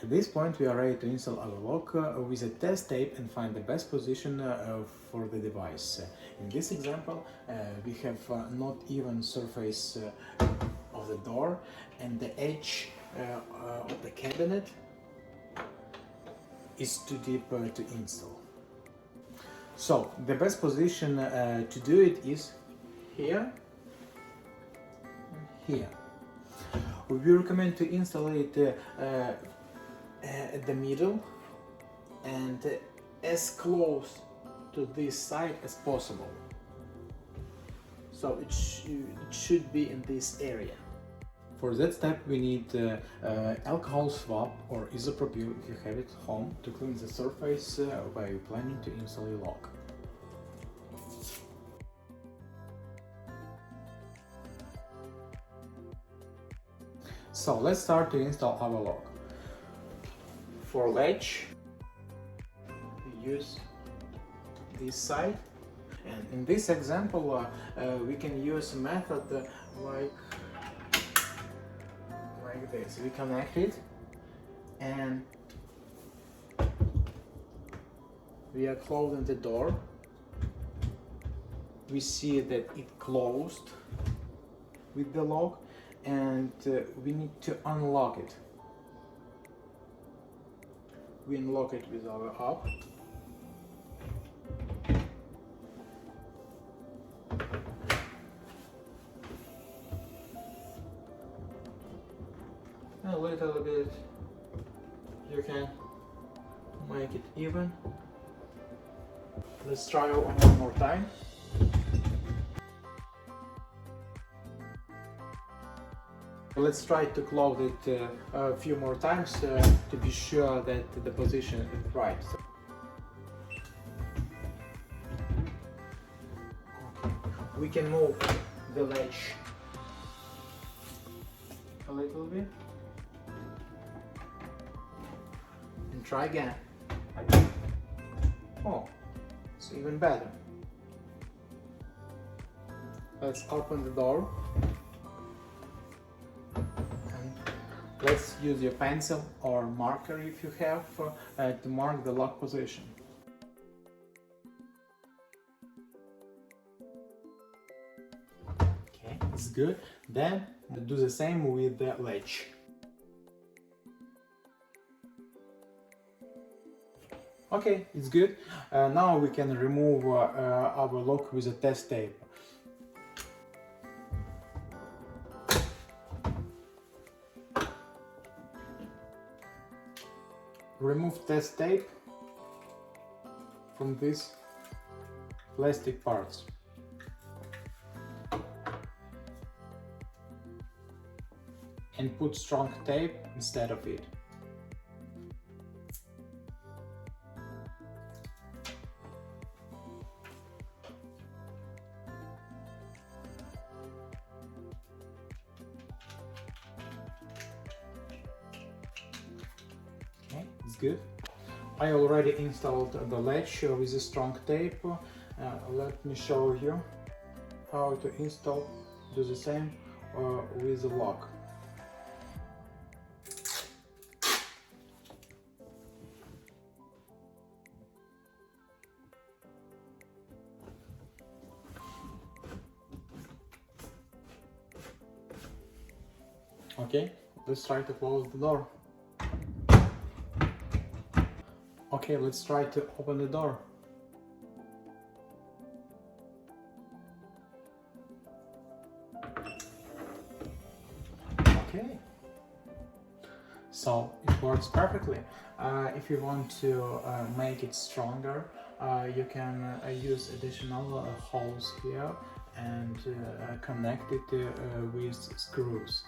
At this point we are ready to install our lock with a test tape and find the best position for the device. In this example we have not even surface of the door, and the edge of the cabinet is too deep to install. So the best position to do it is here and here. We recommend to install it at the middle and as close to this side as possible. So it should be in this area. For that step we need alcohol swab or isopropyl if you have it at home to clean the surface where you're planning to install your lock. So let's start to install our lock. For latch we use this side, and in this example we can use a method like this. We connect it and we are closing the door. We see that it closed with the lock, and we need to unlock it. We unlock it with our up. A little bit, you can make it even. Let's try one more time. Let's try to close it a few more times to be sure that the position is right. We can move the latch a little bit and try again. Oh, it's even better. Let's open the door. Let's use your pencil or marker if you have to mark the lock position. Okay, it's good. Then do the same with the latch. Okay, it's good. Now we can remove our lock with a test tape. Remove test tape from these plastic parts. And put strong tape instead of it. Okay, it's good. I already installed the latch with a strong tape. Let me show you how to install. Do the same with the lock. Okay, let's try to close the door. Okay, let's try to open the door. Okay, so it works perfectly. If you want to make it stronger, you can use additional holes here and connect it with screws.